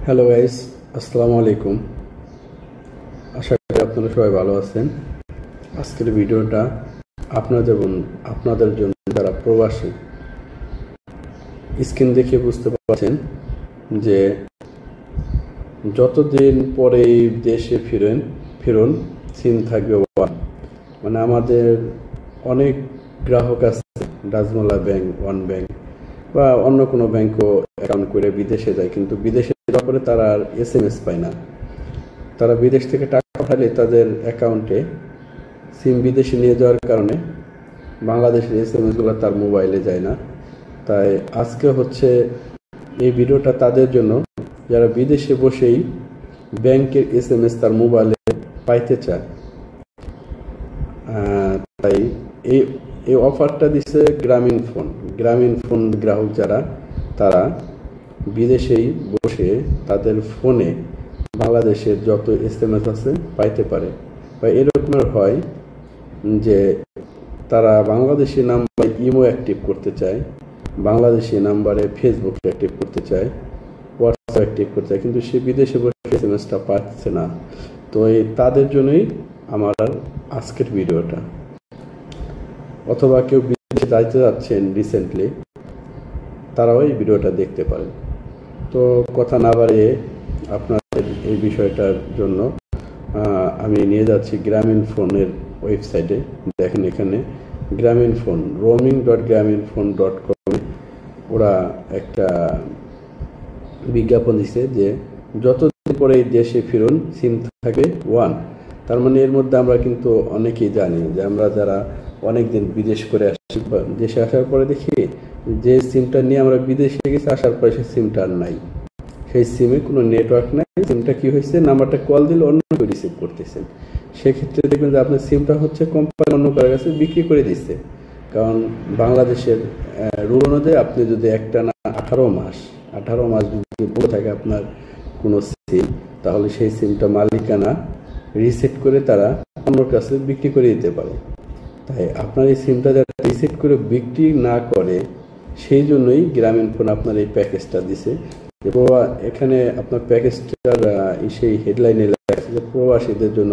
Hello guys, আসসালামু আলাইকুম। আশা করি আপনারা সবাই ভালো আছেন। আজকের ভিডিওটা আপনাদের জন্য যারা প্রবাসী। স্ক্রিন দেখে বুঝতে পারছেন যে যতদিন পরে দেশে ফিরুন সিম থাকবে ওয়ান। মানে আমাদের অনেক গ্রাহক আছে ডাজমোলা ব্যাংক, ওয়ান ব্যাংক বা অন্য কোনো ব্যাংকও অ্যাকাউন্ট করে বিদেশে যায়, কিন্তু বিদেশে যাওয়ার পরে তারা আর SMS পায় না। তারা বিদেশ থেকে টাকা পাঠালে তাদের অ্যাকাউন্টে সিম বিদেশে নিয়ে যাওয়ার কারণে বাংলাদেশের SMS গুলো তার মোবাইলে যায় না। তাই আজকে হচ্ছে এই ভিডিওটা তাদের জন্য যারা বিদেশে বসেই ব্যাংকের SMS তার মোবাইলে পাইতে চায়। তাই এই অফারটা দিচ্ছে গ্রামীণ ফোন গ্রাহক যারা, তারা বিদেশেই বসে তাদের ফোনে বাংলাদেশের যত SMS আছে পাইতে পারে। বা এরকমের হয় যে তারা বাংলাদেশি নাম্বারে ইমো অ্যাক্টিভ করতে চায়, বাংলাদেশি নাম্বারে ফেসবুক অ্যাক্টিভ করতে চায়, হোয়াটসঅ্যাপ অ্যাক্টিভ করতে চায়, কিন্তু সে বিদেশে বসে SMS-টা পাচ্ছে না। তো তাদের জন্যই আমার আজকের ভিডিওটা। অথবা কেউ বিদেশে যাইতে যাচ্ছেন রিসেন্টলি, তারাও এই ভিডিওটা দেখতে পারেন। তো কথা না বাড়িয়ে আপনাদের এই বিষয়টার জন্য আমি নিয়ে যাচ্ছি গ্রামীণ ফোনের ওয়েবসাইটে। দেখেন এখানে গ্রামীণ ফোন roaming.graminphone.com ওরা একটা বিজ্ঞাপন দিচ্ছে যে যতদিন পরে দেশে ফিরুন সিম থাকবে ওয়ান। তার মানে এর মধ্যে আমরা কিন্তু অনেকেই জানি যে আমরা যারা অনেকদিন বিদেশ করে আসছি, দেশে আসার পরে দেখি যে সিমটা নিয়ে আমরা বিদেশে গেছি, আসার পরে সেই সিমটা আর নাই, সেই সিমে কোনো নেটওয়ার্ক নাই। সিমটা কি হয়েছে, নাম্বারটা কল দিলে অন্য কেউ রিসিভ করতেছেন। সেক্ষেত্রে দেখবেন যে আপনার সিমটা হচ্ছে কোম্পানি অন্য কারোর কাছে বিক্রি করে দিচ্ছে। কারণ বাংলাদেশের রুল অনুযায়ী আপনি যদি একটা না 18 মাস যদি পড়ে থাকে আপনার কোনো সিম, তাহলে সেই সিমটা মালিকানা রিসেট করে তারা অন্য কাছে বিক্রি করে দিতে পারে। তাই আপনার এই সিমটা যারা রিসেট করে বিক্রি না করে, সেই জন্যই গ্রামীণ ফোন আপনার এই প্যাকেজটা দিছে। এখানে আপনার প্যাকেজটার সেই হেডলাইনে লেখা আছে যে প্রবাসীদের জন্য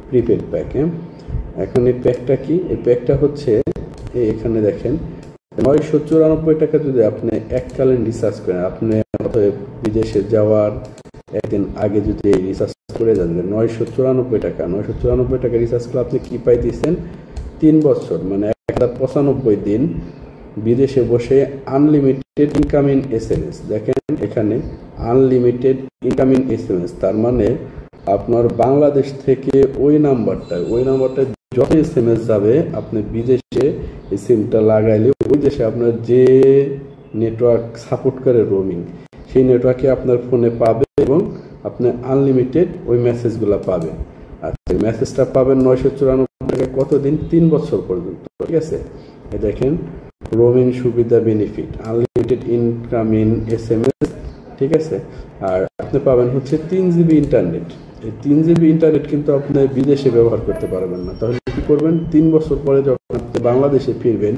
প্রিপেড প্যাক। এখন এই প্যাকটা কি? এই প্যাকটা হচ্ছে এখানে দেখেন 994 টাকা যদি আপনি এককালীন রিচার্জ করেন, আপনি বিদেশে যাওয়ার একদিন আগে যদি এই রিচার্জ করে যান 994 টাকা রিচার্জ করে আপনি কি পাইতেছেন? 3 বছর মানে 1095 দিন বিদেশে বসে আনলিমিটেড ইনকামিং SMS। দেখেন এখানে আনলিমিটেড ইনকামিং SMS, তার মানে আপনার বাংলাদেশ থেকে ওই নাম্বারটা যত SMS যাবে আপনি বিদেশে এই সিমটা লাগাইলে ওই দেশে আপনার যে নেটওয়ার্ক সাপোর্ট করে রোমিং, সেই নেটওয়ার্কে আপনার ফোনে পাবে এবং আপনি আনলিমিটেড ওই মেসেজগুলো পাবেন। আর সেই মেসেজটা পাবেন 994 টাকায় কতদিন? 3 বছর পর্যন্ত। ঠিক আছে, দেখেন রোমিং সুবিধা বেনিফিট আনলিমিটেড ইনকামিং SMS। ঠিক আছে, আর আপনি পাবেন হচ্ছে 3 GB ইন্টারনেট। এই 3 GB ইন্টারনেট কিন্তু আপনি বিদেশে ব্যবহার করতে পারবেন না। তাহলে কি করবেন? 3 বছর পরে যখন আপনি বাংলাদেশে ফিরবেন,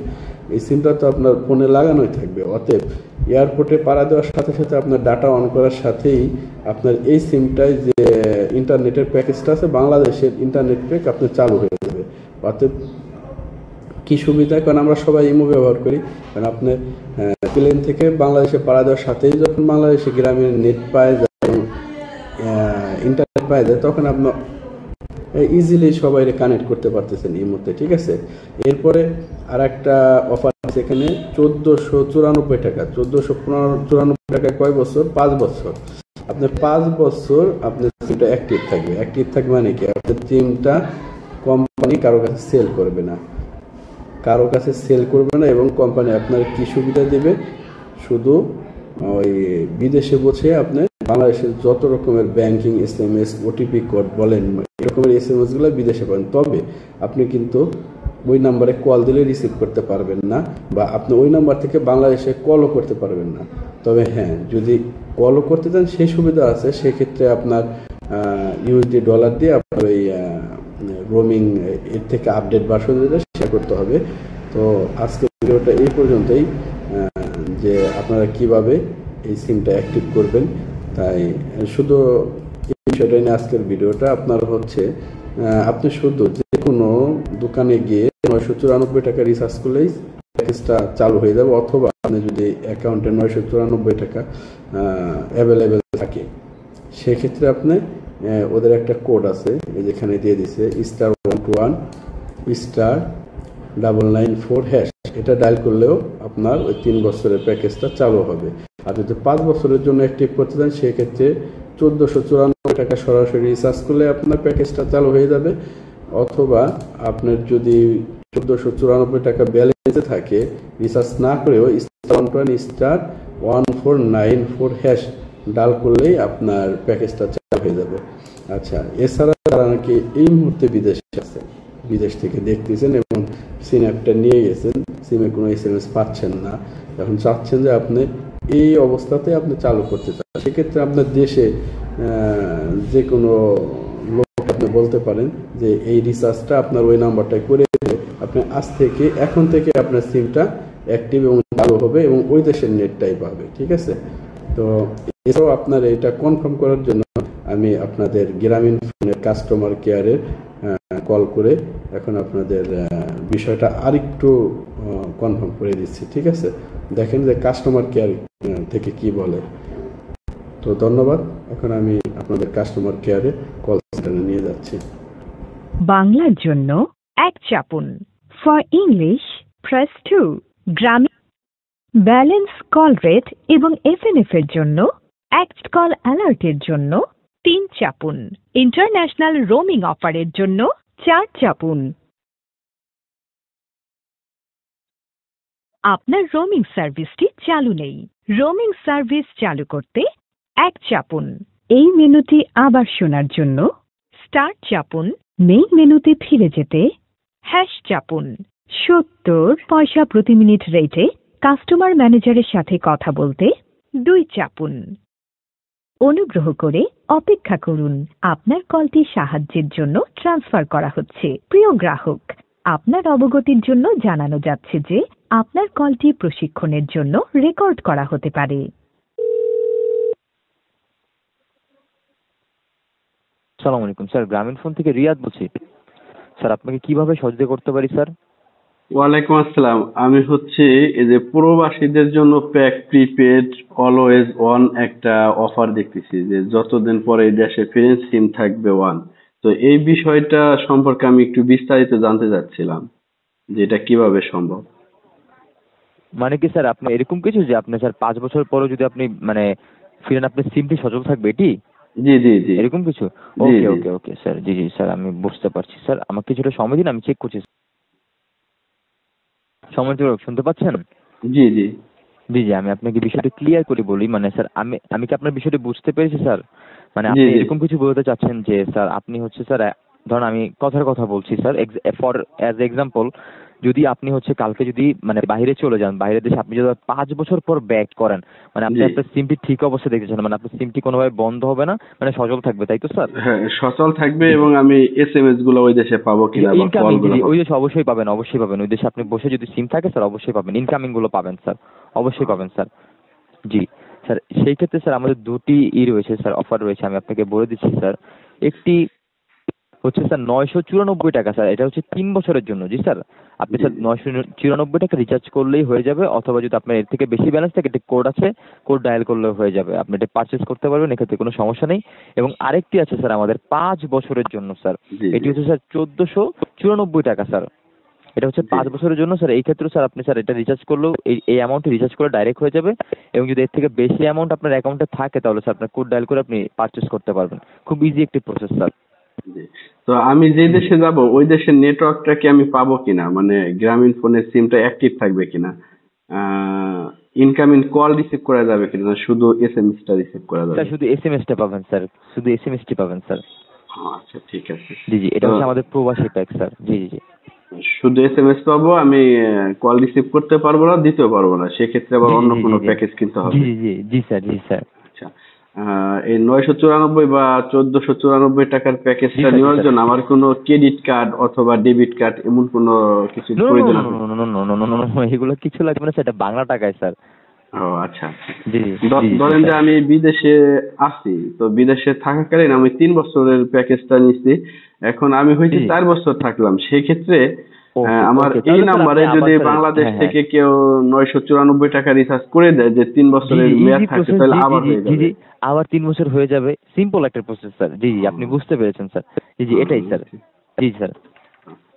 এই সিমটা তো আপনার ফোনে লাগানোই থাকবে। অতএব এয়ারপোর্টে পাড়া দেওয়ার সাথে সাথে আপনার ডাটা অন করার সাথেই আপনার এই সিমটায় যে ইন্টারনেটের প্যাকেজটা আছে, বাংলাদেশের ইন্টারনেট প্যাক আপনার চালু হয়ে যাবে। অতএব কি সুবিধা? কারণ আমরা সবাই ইমো ব্যবহার করি, কারণ আপনি প্লেন থেকে বাংলাদেশে পাড়া দেওয়ার সাথেই যখন বাংলাদেশে গ্রামীণ নেট পায় যায়, ইন্টারনেট পায় যায়, তখন আপনার ইজিলি সবাই কানেক্ট করতে পারতেছেন ইমোতে। ঠিক আছে, এরপরে আর একটা অফার আছে এখানে 1494 টাকা। 1494 টাকায় কয় বছর? 5 বছর। আপনার 5 বছর আপনার সিমটা অ্যাক্টিভ থাকবে। মানে কি? আপনার সিমটা কোম্পানি কারো কাছে সেল করবে না, এবং কোম্পানি আপনার কি সুবিধা দেবে? শুধু ওই বিদেশে বসে আপনি বাংলাদেশের যত রকমের ব্যাংকিং SMS, OTP কোড বলেন, এরকমের SMS-গুলো বিদেশে পাবেন। তবে আপনি কিন্তু ওই নাম্বারে কল দিলে রিসিভ করতে পারবেন না, বা আপনি ওই নাম্বার থেকে বাংলাদেশে কলও করতে পারবেন না। তবে হ্যাঁ, যদি কলও করতে চান সেই সুবিধা আছে। সেক্ষেত্রে আপনার USD ডলার দিয়ে আপনার ওই রোমিং এর থেকে আপডেট ভার্সন শেয়ার করতে হবে। তো আজকের ভিডিওটা এই পর্যন্তই, যে আপনারা কিভাবে এই সিমটা অ্যাক্টিভ করবেন। তাই শুধু এই বিষয়টা নিয়ে আজকের ভিডিওটা আপনার হচ্ছে আপনি শুধু যে কোনো দোকানে গিয়ে 994 টাকা রিচার্জ করলেই প্যাকেজটা চালু হয়ে যাবে, অথবা আপনি যদি অ্যাকাউন্টে 994 টাকা অ্যাভেলেবেল থাকে সেক্ষেত্রে আপনি ওদের একটা কোড আছে, এই যেখানে দিয়ে দিছে *121 *994#, এটা ডায়াল করলেও আপনার ওই 3 বছরের প্যাকেজটা চালু হবে। আর যদি 5 বছরের জন্য অ্যাক্টিভ করতে চান সেক্ষেত্রে 1494 টাকা সরাসরি রিচার্জ করলে আপনার প্যাকেজটা চালু হয়ে যাবে, অথবা আপনার যদি 1494 টাকা ব্যালেন্সে থাকে রিচার্জ না করেও *121*1494# ডাল করলেই আপনার প্যাকেজটা চালু হয়ে যাবে। আচ্ছা, এছাড়া যারা নাকি এই মুহূর্তে বিদেশে আছেন, বিদেশ থেকে দেখতেছেন এবং সিম অ্যাপটা নিয়ে গেছেন, সিমে কোনো SMS পাচ্ছেন না, এখন চাচ্ছেন যে আপনি এই অবস্থাতে আপনি চালু করতে চান, সেক্ষেত্রে আপনার দেশে যে কোনো লোক আপনি বলতে পারেন যে এই রিচার্জটা আপনার ওই নাম্বারটায় করে দিলে আপনি এখন থেকে আপনার সিমটা অ্যাক্টিভ এবং চালু হবে এবং ওই দেশের নেটটাই পাবে। ঠিক আছে? তো এছাড়াও আপনার এটা কনফার্ম করার জন্য আমি আপনাদের গ্রামীণ ফোনের কাস্টমার কেয়ারে কল করে এখন আপনাদের বিষয়টা আরেকটু কনফার্ম করে দিচ্ছি। ঠিক আছে? দেখেন যে কাস্টমার কেয়ার থেকে কি বলে। তো ধন্যবাদ। এখন আমি আপনাদের কাস্টমার কেয়ারে কল সেন্টারে নিয়ে যাচ্ছি। বাংলার জন্য 1 চাপুন, ফর ইংলিশ প্রেস 2, গ্রামীণ ব্যালেন্স কল রেট এবং এসএমএস এর জন্য 1 কল অ্যালার্টের জন্য 3 চাপুন, ইন্টারন্যাশনাল রোমিং অফারের জন্য 4 চাপুন। আপনার রোমিং সার্ভিসটি চালু নেই। রোমিং সার্ভিস চালু করতে 1 চাপুন। এই মেনুটি আবার শোনার জন্য স্টার চাপুন। মেইন মেনুতে ফিরে যেতে হ্যাশ চাপুন। 70 পয়সা প্রতি মিনিট রেটে কাস্টমার ম্যানেজারের সাথে কথা বলতে 2 চাপুন। অনুগ্রহ করে অপেক্ষা করুন, আপনার কলটি সাহায্যের জন্য ট্রান্সফার করা হচ্ছে। প্রিয় গ্রাহক, আপনার অবগতির জন্য জানানো যাচ্ছে যে আপনার কলটি প্রশিক্ষণের জন্য রেকর্ড করা হতে পারে। আসসালামু আলাইকুম স্যার, গ্রামীণ ফোন থেকে রিয়াদ বলছি। স্যার আপনাকে কিভাবে সহযোগিতা করতে পারি স্যার? ওয়ালাইকুম আসসালাম। আমি হচ্ছে এই যে প্রবাসীদের জন্য প্যাক প্রিপেড অলওয়েজ অন একটা অফার দেখতেছি, যে যতদিন পরে এই দেশে ফিরেন সিম থাকবে ওয়ান। তো এই বিষয়টা সম্পর্কে আমি একটু বিস্তারিত জানতে চাচ্ছিলাম যে এটা কিভাবে সম্ভব। মানে কি স্যার আপনি এরকম কিছু যে আপনি স্যার 5 বছর পরেও যদি আপনি মানে ফিরেন আপনার সিমটি সচল থাকবে এটি? জি জি জি, এরকম কিছু? ওকে ওকে ওকে স্যার, জি জি স্যার আমি বুঝতে পারছি স্যার। আমাকে কিছুটা সময় দিন, আমি চেক করছি। সময় তো শুনতে পাচ্ছেন? জি জি জি জি, আমি আপনাকে বিষয়টা ক্লিয়ার করে বলি। মানে স্যার আমি কি আপনার বিষয়টা বুঝতে পেরেছি স্যার? মানে জি আপনি জি এরকম কিছু বলতে চাচ্ছেন যে স্যার আপনি হচ্ছে স্যার ধরুন আমি কথার কথা বলছি স্যার, ফর অ্যাজ এক্সাম্পল, যদি আপনি হচ্ছে কালকে যদি মানে বাইরে চলে যান, বাইরের দেশে আপনি যদি 5 বছর পর ব্যাক করেন, মানে আপনি জি। আপনার সিমটি ঠিক অবস্থায় দেখতেছেন, মানে আপনার সিমটি কোনোভাবে বন্ধ হবে না, মানে সচল থাকবে, তাই তো স্যার? হ্যাঁ, সচল থাকবে এবং আমি SMS গুলো ওই দেশে পাবো কিনা বা ইনকামিং, কলগুলো ওই দেশে অবশ্যই পাবেন, অবশ্যই পাবেন। ওই দেশে আপনি বসে যদি সিম থাকে স্যার অবশ্যই পাবেন, ইনকামিং গুলো পাবেন স্যার, অবশ্যই পাবেন স্যার। জি স্যার, সেই ক্ষেত্রে স্যার আমাদের দুটি রয়েছে স্যার, অফার রয়েছে, আমি আপনাকে বলে দিচ্ছি স্যার। একটি হচ্ছে স্যার 994 টাকা স্যার, এটা হচ্ছে 3 বছরের জন্য। জি স্যার, আপনি স্যার 994 টাকা রিচার্জ করলেই হয়ে যাবে, অথবা যদি আপনার এর থেকে বেশি ব্যালেন্স থাকে একটা কোড আছে, কোড ডায়াল করলেও হয়ে যাবে, আপনি এটা পারচেস করতে পারবেন, এক্ষেত্রে কোনো সমস্যা নেই। এবং আরেকটি আছে স্যার আমাদের 5 বছরের জন্য স্যার, এটি হচ্ছে স্যার 1494 টাকা স্যার, এটা হচ্ছে 5 বছরের জন্য স্যার। এই ক্ষেত্রে স্যার আপনি স্যার এটা রিচার্জ করলেও এই অ্যামাউন্টে রিচার্জ করে ডাইরেক্ট হয়ে যাবে, এবং যদি এর থেকে বেশি অ্যামাউন্ট আপনার অ্যাকাউন্টে থাকে তাহলে স্যার আপনার কোড ডায়াল করে আপনি পারচেস করতে পারবেন। খুব ইজি একটি প্রসেস স্যার। তো আমি যে দেশে যাব ওই দেশের নেটওয়ার্কটা কি আমি পাবো কিনা, মানে গ্রামীণ ফোনের সিমটা অ্যাক্টিভ থাকবে কিনা, ইনকামিং কল রিসিভ করা যাবে কিনা, শুধু SMS টা রিসিভ করা যাবে? স্যার শুধু এসএমএসটা পাবেন স্যার, শুধু এসএমএসটি পাবেন স্যার। আচ্ছা ঠিক আছে। জি জি, এটা হচ্ছে আমাদের প্রবাসী প্যাক স্যার। জি জি জি, শুধু SMS পাবো, আমি কল রিসিভ করতে পারবো না, দিতেও পারবো না, সেক্ষেত্রে আবার অন্য কোনো প্যাকেজ কিনতে হবে? জি জি জি স্যার, জি স্যার। আচ্ছা, এই 994 বা 1494 টাকার প্যাকেজটা নেওয়ার জন্য আমার কোনো ক্রেডিট কার্ড অথবা ডেবিট কার্ড এমন কোনো কিছু প্রয়োজন আছে? এগুলো কিছু লাগবে না স্যার, এটা বাংলা টাকায় স্যার। ও আচ্ছা আচ্ছা। জি ধরেন যে আমি বিদেশে আছি, তো বিদেশে থাকাকালীন আমি 3 বছরের প্যাকেজটা নিচ্ছি, এখন আমি হয়েছে 4 বছর থাকলাম, সেই ক্ষেত্রে আমার এই নাম্বারে যদি বাংলাদেশ থেকে কেউ 994 টাকা রিচার্জ করে দেয় যে 3 বছরের মেয়াদ থাকে, তাহলে আবার হয়ে যাবে। আবার 3 বছর হয়ে যাবে, সিম্পল একটা প্রসেস স্যার। জি আপনি বুঝতে পেরেছেন স্যার। জি এটাই স্যার। জি স্যার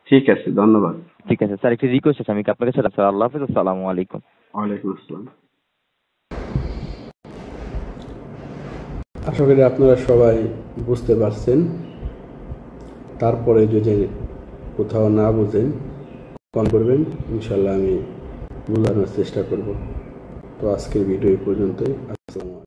ঠিক আছে, ধন্যবাদ। ঠিক আছে স্যার, একটা রিকোয়েস্ট আছে আমি আপনার কাছে, স্যার আল্লাহ হাফেজ, আসসালামু আলাইকুম। ওয়ালাইকুম আসসালাম। আশা করি আপনারা সবাই বুঝতে পারছেন। তারপরে যদি কোথাও না বুঝেন কল করবেন, ইনশাল্লাহ আমি বোঝানোর চেষ্টা করব। তো আজকের ভিডিও এই পর্যন্তই। আসসালামু আলাইকুম।